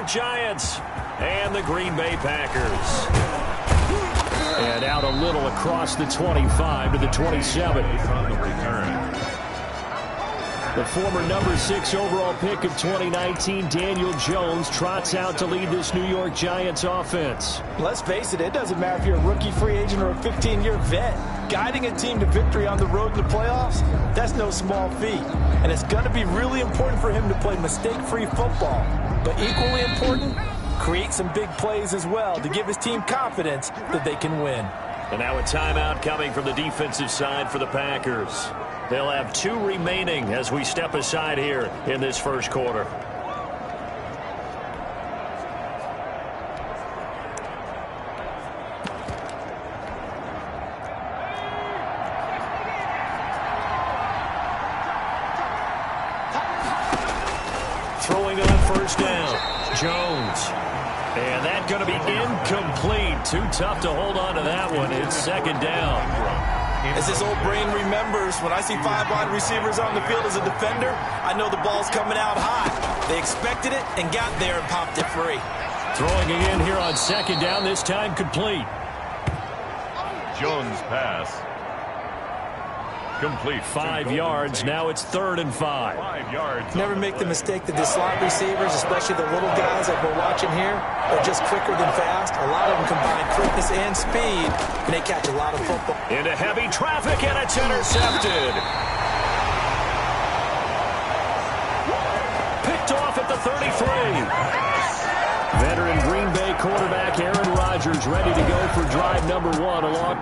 York Giants and the Green Bay Packers. And out a little across the 25 to the 27. On the return. The former number 6 overall pick of 2019, Daniel Jones, trots out to lead this New York Giants offense. Let's face it, it doesn't matter if you're a rookie free agent or a 15-year vet. Guiding a team to victory on the road in the playoffs, that's no small feat. And it's going to be really important for him to play mistake-free football. But equally important, create some big plays as well to give his team confidence that they can win. And now a timeout coming from the defensive side for the Packers. They'll have 2 remaining as we step aside here in this first quarter. Throwing it on first down, Jones. And that's going to be incomplete. Too tough to hold on to that one. It's second down. As his old brain remembers, when I see 5 wide receivers on the field as a defender, I know the ball's coming out high. They expected it and got there and popped it free. Throwing again here on second down, this time complete. Jones pass. Complete. 5 yards. Now it's 3rd and 5. 5 yards. Never make the mistake that the slot receivers, especially the little guys that we're watching here, are just quicker than fast. A lot of them combine quickness and speed, and they catch a lot of football. Into heavy traffic, and it's intercepted. Picked off at the 33. Veteran Green Bay quarterback Aaron Rodgers ready to go for drive number 1 along.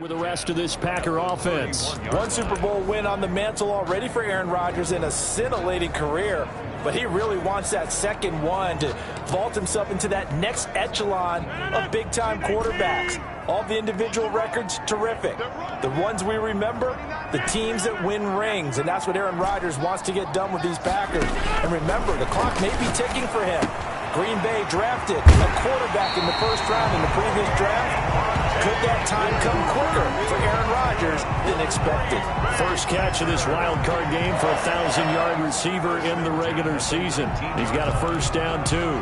With the rest of this Packer offense. 1 Super Bowl win on the mantle already for Aaron Rodgers in a scintillating career, but he really wants that second one to vault himself into that next echelon of big-time quarterbacks. All the individual records, terrific. The ones we remember, the teams that win rings, and that's what Aaron Rodgers wants to get done with these Packers. And remember, the clock may be ticking for him. Green Bay drafted a quarterback in the first round in the previous draft. Could that time come quicker for Aaron Rodgers than expected? First catch of this wild card game for a 1,000-yard receiver in the regular season. He's got a first down, too.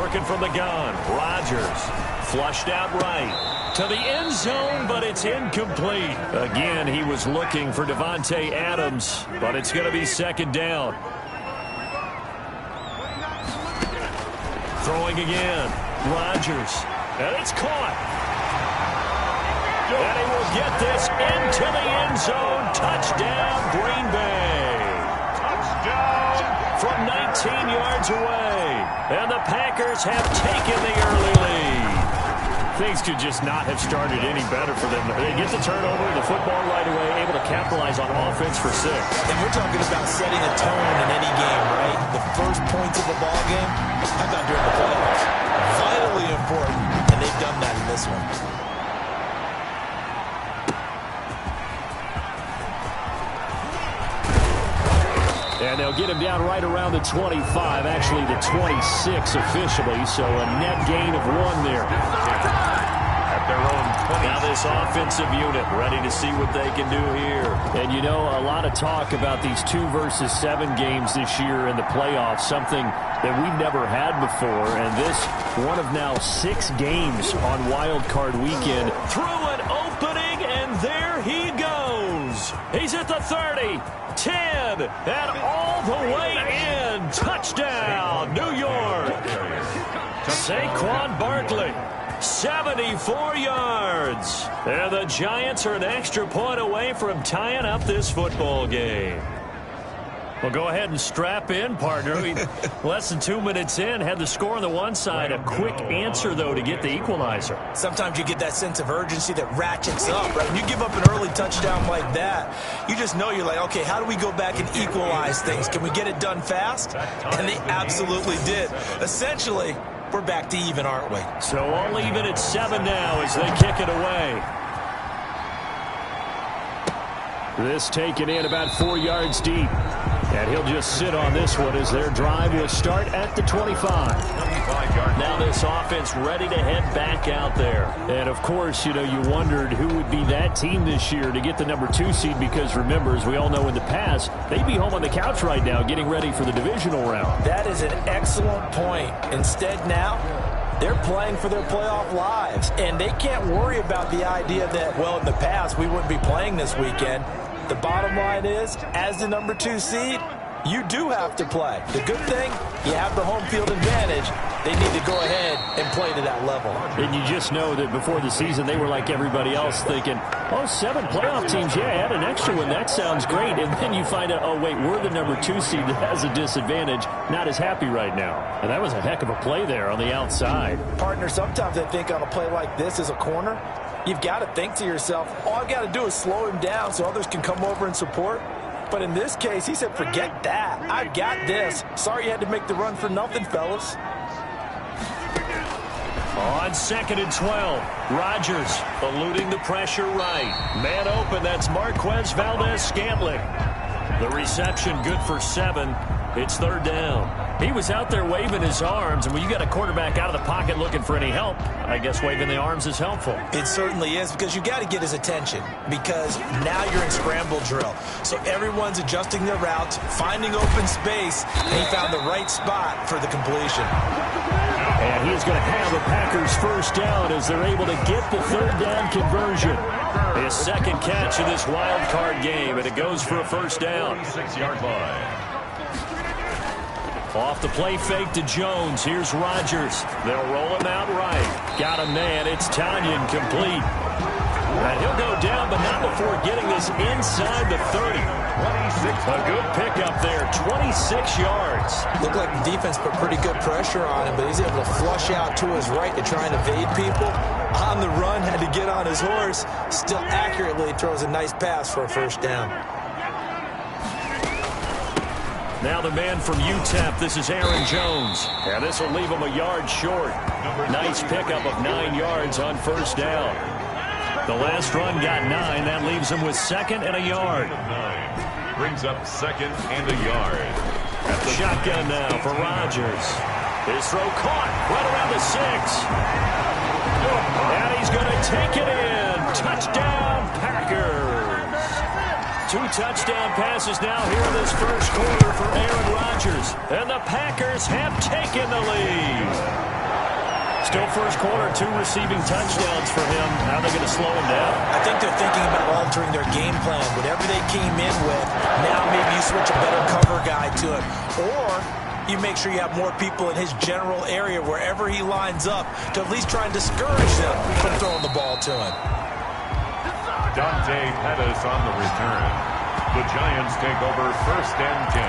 Working from the gun, Rodgers flushed out right. To the end zone, but it's incomplete. Again, he was looking for Devontae Adams, but it's going to be second down. Throwing again, Rodgers, and it's caught. And he will get this into the end zone. Touchdown, Green Bay. Touchdown. From 19 yards away. And the Packers have taken the early lead. Things could just not have started any better for them. They get the turnover, the football right away, able to capitalize on offense for 6. And we're talking about setting a tone in any game, right? The first points of the ball game, how about during the playoffs? Vitally important, and they've done that in this one. And they'll get him down right around the 25, actually the 26 officially, so a net gain of 1 there. At their own 20. Now this offensive unit ready to see what they can do here. And you know, a lot of talk about these 2 versus 7 games this year in the playoffs, something that we've never had before. And this, one of now 6 games on Wild Card Weekend. Through an opening, and there he goes. He's at the 30. 10, and all the way in. Touchdown, New York. Saquon Barkley, 74 yards. And the Giants are an extra point away from tying up this football game. Well, go ahead and strap in, partner. Less than 2 minutes in, had the score on the one side. A quick answer, though, to get the equalizer. Sometimes you get that sense of urgency that ratchets up, right? When you give up an early touchdown like that, you just know you're like, okay, how do we go back and equalize things? Can we get it done fast? And they absolutely did. Essentially, we're back to even, aren't we? So all even at 7 now as they kick it away. This taken in about 4 yards deep. And he'll just sit on this one as their drive will start at the 25. Now this offense ready to head back out there. And, of course, you know, you wondered who would be that team this year to get the number 2 seed because, remember, as we all know in the past, they'd be home on the couch right now getting ready for the divisional round. That is an excellent point. Instead now, they're playing for their playoff lives. And they can't worry about the idea that, well, in the past, we wouldn't be playing this weekend. The bottom line is, as the number 2 seed, you do have to play. The good thing, you have the home field advantage. They need to go ahead and play to that level. And you just know that before the season, they were like everybody else thinking, oh, 7 playoff teams, yeah, add an extra one. That sounds great. And then you find out, oh, wait, we're the number 2 seed that has a disadvantage. Not as happy right now. And that was a heck of a play there on the outside. Partner, sometimes I think on a play like this as a corner, you've got to think to yourself, all I've got to do is slow him down so others can come over and support. But in this case, he said, forget that. I've got this. Sorry you had to make the run for nothing, fellas. On 2nd and 12, Rodgers eluding the pressure right. Man open, that's Marquez Valdez-Scantling. The reception good for 7. It's 3rd down. He was out there waving his arms, and when you got a quarterback out of the pocket looking for any help, I guess waving the arms is helpful. It certainly is, because you got to get his attention, because now you're in scramble drill. So everyone's adjusting their routes, finding open space, and he found the right spot for the completion. And he's going to have a Packers first down as they're able to get the 3rd down conversion. His 2nd catch in this wild card game, and it goes for a first down. 6-yard line. Off the play fake to Jones. Here's Rodgers. They'll roll him out right. Got a man. It's Tanyan complete. And he'll go down, but not before getting this inside the 30. A good pickup there. 26 yards. Looked like the defense put pretty good pressure on him, but he's able to flush out to his right to try and evade people. On the run, had to get on his horse. Still accurately throws a nice pass for a first down. Now the man from UTEP, this is Aaron Jones. And this will leave him a yard short. Nice pickup of 9 yards on first down. The last run got 9. That leaves him with 2nd and a yard. Brings up 2nd and a yard. Shotgun now for Rodgers. His throw caught right around the 6. And he's going to take it in. Touchdown, Packers. 2 touchdown passes now here in this first quarter for Aaron Rodgers. And the Packers have taken the lead. Still first quarter, 2 receiving touchdowns for him. How are they going to slow him down? I think they're thinking about altering their game plan. Whatever they came in with, now maybe you switch a better cover guy to him. Or you make sure you have more people in his general area wherever he lines up to at least try and discourage them from throwing the ball to him. Dante Pettis on the return. The Giants take over 1st and 10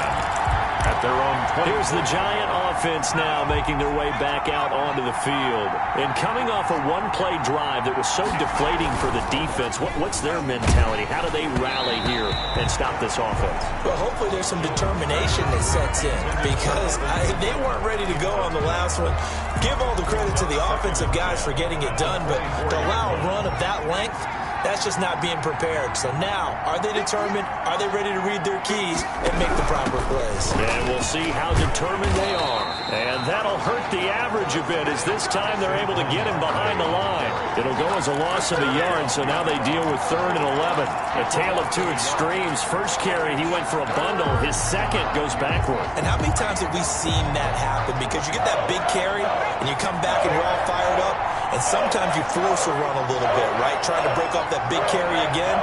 at their own 20. Here's the Giant offense now making their way back out onto the field. And coming off a one-play drive that was so deflating for the defense, what's their mentality? How do they rally here and stop this offense? Well, hopefully there's some determination that sets in, because they weren't ready to go on the last one. Give all the credit to the offensive guys for getting it done, but to allow a run of that length, that's just not being prepared. So now, are they determined? Are they ready to read their keys and make the proper plays? And we'll see how determined they are. And that'll hurt the average a bit, as this time they're able to get him behind the line. It'll go as a loss of a yard, so now they deal with 3rd and 11. A tale of 2 extremes. First carry, he went for a bundle. His 2nd goes backward. And how many times have we seen that happen? Because you get that big carry, and you come back and you're all fired up, and sometimes you force a run a little bit, right? Trying to break off that big carry again,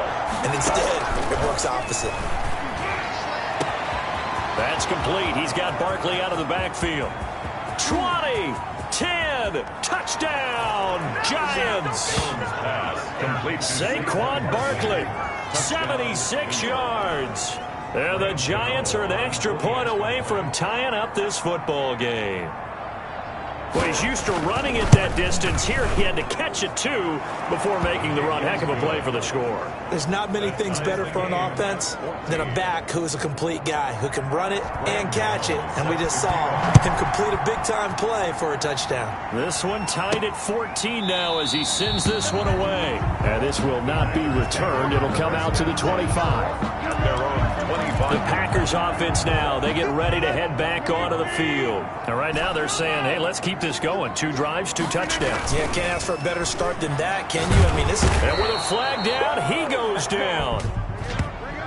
and instead it works opposite. That's complete. He's got Barkley out of the backfield. 20, 10, touchdown, Giants. Complete. Saquon Barkley, 76 yards. And the Giants are an extra point away from tying up this football game. Well, he's used to running it that distance. Here he had to catch it, too, before making the run. Heck of a play for the score. There's not many things better for an offense than a back who is a complete guy, who can run it and catch it. And we just saw him complete a big-time play for a touchdown. This one tied at 14 now as he sends this one away. And this will not be returned. It'll come out to the 25. Their own 25. The Packers offense now. They get ready to head back onto the field. And right now they're saying, hey, let's keep this going. 2 drives, 2 touchdowns. Yeah, can't ask for a better start than that, can you? I mean, this is... And with a flag down, he goes down.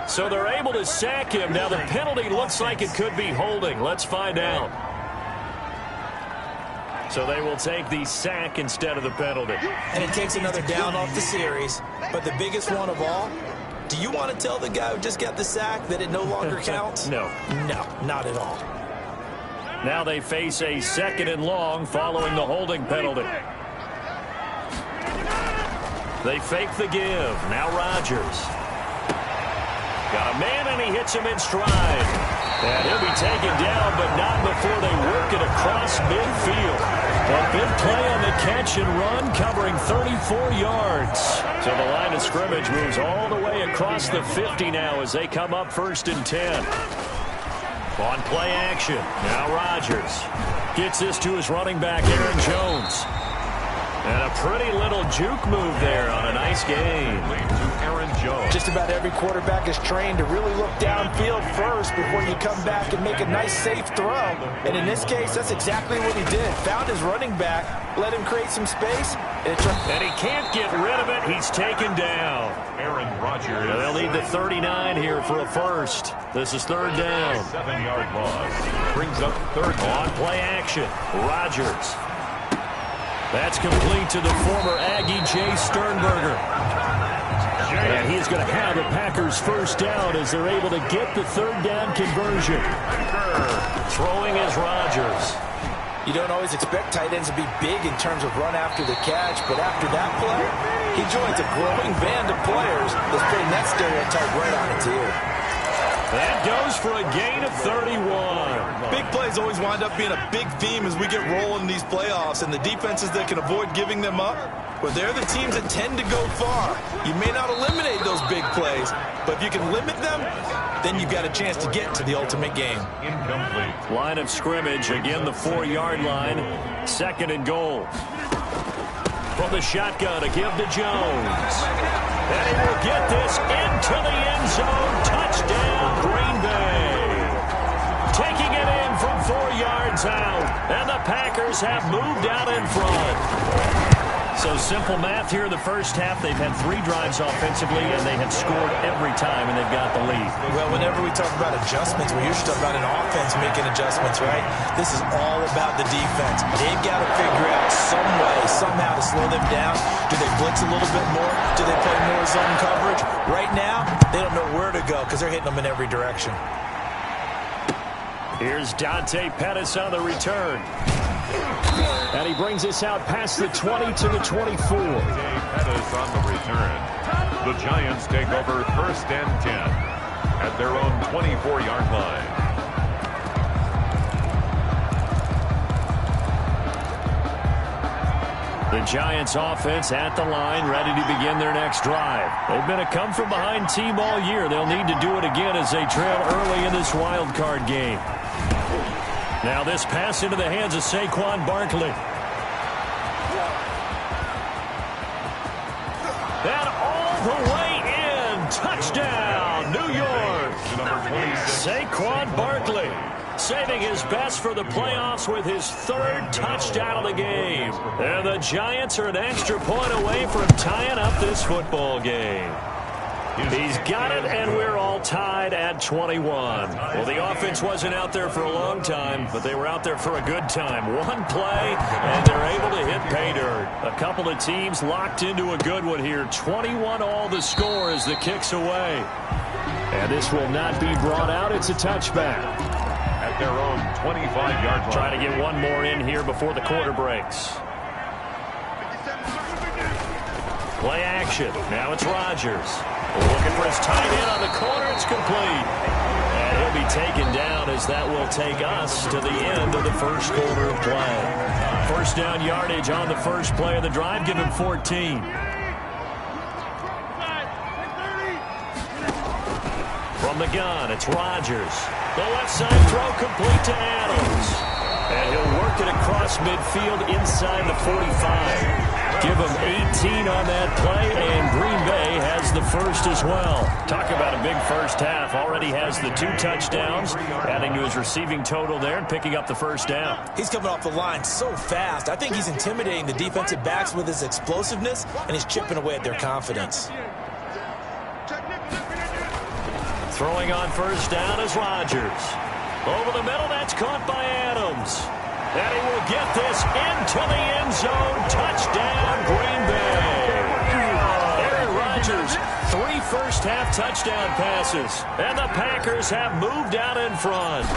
So they're able to sack him. Now the penalty looks like it could be holding. Let's find out. So they will take the sack instead of the penalty. And it takes another down off the series. But the biggest one of all, do you want to tell the guy who just got the sack that it no longer counts? No. No, not at all. Now they face a 2nd and long following the holding penalty. They fake the give. Now Rodgers. Got a man, and he hits him in stride. And he'll be taken down, but not before they work it across midfield. A big play on the catch and run, covering 34 yards. So the line of scrimmage moves all the way across the 50 now as they come up 1st and 10. On play action, now Rodgers gets this to his running back, Aaron Jones. And a pretty little juke move there on a nice game. To Aaron Jones. Just about every quarterback is trained to really look downfield first before you come back and make a nice, safe throw. And in this case, that's exactly what he did. Found his running back, let him create some space. And he can't get rid of it. He's taken down. Aaron Rodgers. They'll need the 39 here for a first. This is 3rd down. 7-yard loss. Brings up 3rd down. On play action, Rodgers. That's complete to the former Aggie, Jay Sternberger. And he is going to have the Packers 1st down as they're able to get the 3rd down conversion. Throwing is Rodgers. You don't always expect tight ends to be big in terms of run after the catch, but after that play, he joins a growing band of players that's putting that stereotype right on its ear. That goes for a gain of 31. Big plays always wind up being a big theme as we get rolling in these playoffs, and the defenses that can avoid giving them up, well, they're the teams that tend to go far. You may not eliminate those big plays, but if you can limit them, then you've got a chance to get to the ultimate game. Incomplete. Line of scrimmage, again the 4-yard line, 2nd and goal. From the shotgun, a give to Jones. And he will get this into the end zone. Touchdown, Green Bay. Taking it in from 4 yards out. And the Packers have moved out in front. So simple math here in the first half. They've had 3 drives offensively, and they have scored every time, and they've got the lead. Well, whenever we talk about adjustments, we usually talk about an offense making adjustments, right? This is all about the defense. They've got to figure out some way, somehow to slow them down. Do they blitz a little bit more? Do they play more zone coverage? Right now, they don't know where to go because they're hitting them in every direction. Here's Dante Pettis on the return. And he brings us out past the 20 to the 24. Pettis on the return. The Giants take over 1st and 10 at their own 24-yard line. The Giants offense at the line, ready to begin their next drive. They've been a come-from-behind team all year. They'll need to do it again as they trail early in this wild card game. Now this pass into the hands of Saquon Barkley. And all the way in. Touchdown, New York. Saquon Barkley saving his best for the playoffs with his 3rd touchdown of the game. And the Giants are an extra point away from tying up this football game. He's got it, and we're all tied at 21. Well, the offense wasn't out there for a long time, but they were out there for a good time. One play, and they're able to hit pay dirt. A couple of teams locked into a good one here. 21 all the score as the kick's away. And this will not be brought out. It's a touchback. At their own 25-yard line. Trying to get one more in here before the quarter breaks. Play action. Now it's Rodgers. Looking for his tight end on the corner. It's complete. be taken down, as that will take us to the end of the first quarter of play. First down yardage on the first play of the drive. Give him 14. From the gun, it's Rodgers. The left side throw complete to Adams. And he'll work it across midfield inside the 45. Give him 18 on that play, and Green Bay has the first as well. Talk about a big first half. Already has the 2 touchdowns, adding to his receiving total there and picking up the first down. He's coming off the line so fast. I think he's intimidating the defensive backs with his explosiveness, and he's chipping away at their confidence. Throwing on first down is Rodgers. Over the middle, that's caught by Adams. And he will get this into the end zone. Touchdown, Green Bay. Aaron Rodgers, 3 first-half touchdown passes. And the Packers have moved out in front.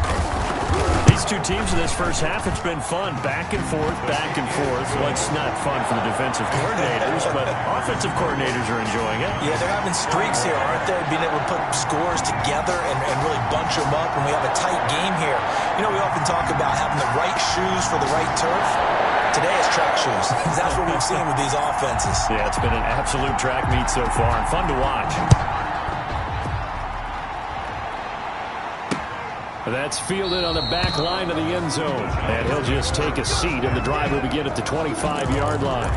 These two teams in this first half, it's been fun. Back and forth, back and forth. Well, it's not fun for the defensive coordinators, but offensive coordinators are enjoying it. Yeah, they're having streaks here, aren't they? Being able to put scores together and really bunch them up when we have a tight game here. You know, we often talk about having the right shoes for the right turf. Today it's track shoes. That's what we've seen with these offenses. Yeah, it's been an absolute track meet so far and fun to watch. That's fielded on the back line of the end zone. And he'll just take a seat, and the drive will begin at the 25-yard line.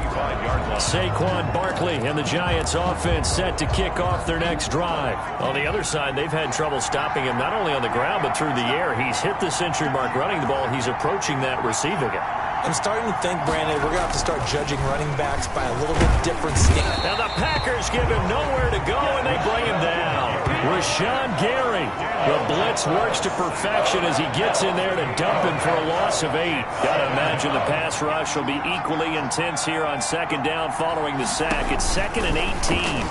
Saquon Barkley and the Giants offense set to kick off their next drive. On the other side, they've had trouble stopping him not only on the ground but through the air. He's hit the century mark running the ball. He's approaching that receiving it. I'm starting to think, Brandon, we're going to have to start judging running backs by a little bit different standard. Now the Packers give him nowhere to go, and they bring him down. Rashawn Gary. The blitz works to perfection as he gets in there to dump him for a loss of 8. Got to imagine the pass rush will be equally intense here on second down following the sack. It's 2nd and 18.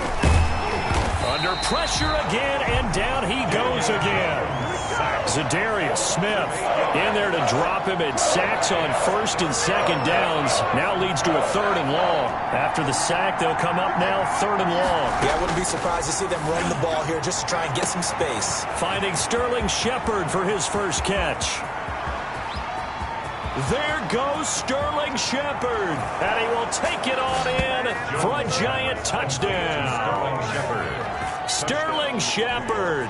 Under pressure again, and down he goes again. Zadarius Smith in there to drop him, and sacks on 1st and 2nd downs. Now leads to a 3rd and long. After the sack, they'll come up now 3rd and long. Yeah, I wouldn't be surprised to see them run the ball here just to try and get some space. Finding Sterling Shepard for his first catch. There goes Sterling Shepard, and he will take it on in for a Giant touchdown. Sterling Shepard.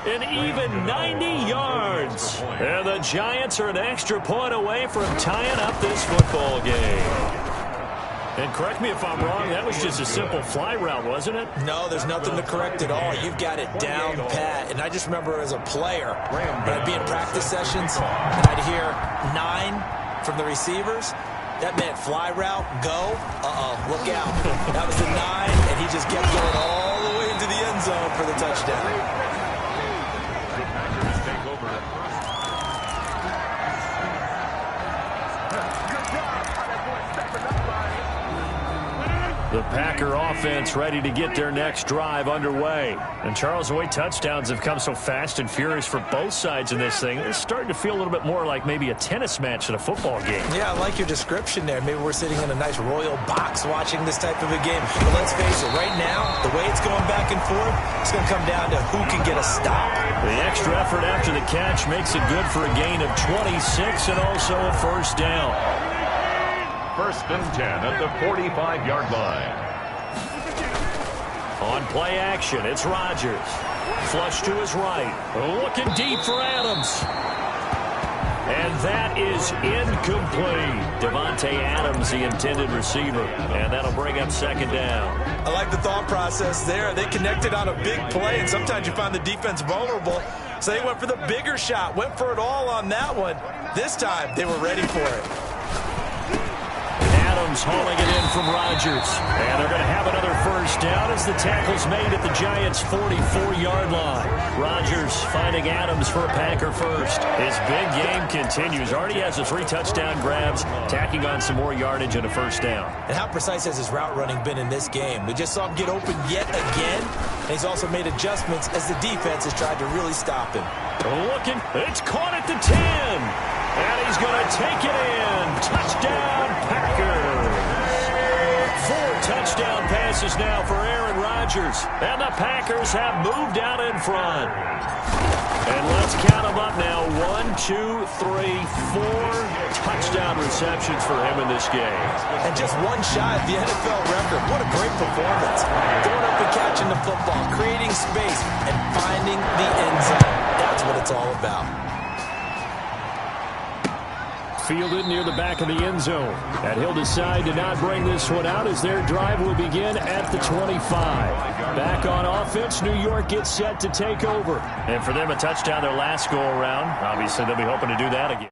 An even 90 yards. And the Giants are an extra point away from tying up this football game. And correct me if I'm wrong, that was just a simple fly route, wasn't it? No, there's nothing to correct at all. You've got it down pat. And I just remember as a player, when I'd be in practice sessions, and I'd hear 9 from the receivers. That meant fly route, go. Look out. That was the 9, and he just kept going all the way into the end zone for the touchdown. The Packer offense ready to get their next drive underway. And Charles, the way touchdowns have come so fast and furious for both sides in this thing, it's starting to feel a little bit more like maybe a tennis match than a football game. Yeah, I like your description there. Maybe we're sitting in a nice royal box watching this type of a game. But let's face it, right now, the way it's going back and forth, it's going to come down to who can get a stop. The extra effort after the catch makes it good for a gain of 26 and also a first down. 1st and 10 at the 45-yard line. On play action, it's Rodgers. Flush to his right. Looking deep for Adams. And that is incomplete. Devontae Adams, the intended receiver. And that'll bring up 2nd down. I like the thought process there. They connected on a big play, and sometimes you find the defense vulnerable. So they went for the bigger shot, went for it all on that one. This time, they were ready for it. Adams hauling it in from Rodgers. And they're going to have another first down as the tackle's made at the Giants' 44-yard line. Rodgers finding Adams for a Packer first. His big game continues. Already has the 3 touchdown grabs, tacking on some more yardage and a first down. And how precise has his route running been in this game? We just saw him get open yet again, and he's also made adjustments as the defense has tried to really stop him. Looking, it's caught at the 10. And he's going to take it in. Touchdown, Packers. 4 touchdown passes now for Aaron Rodgers. And the Packers have moved out in front. And let's count them up now. 1, 2, 3, 4 touchdown receptions for him in this game. And just one shy of the NFL record. What a great performance. Going up and catching the football, creating space, and finding the end zone. That's what it's all about. Fielded near the back of the end zone. And he'll decide to not bring this one out as their drive will begin at the 25. Back on offense, New York gets set to take over. And for them, a touchdown their last go-around. Obviously, they'll be hoping to do that again.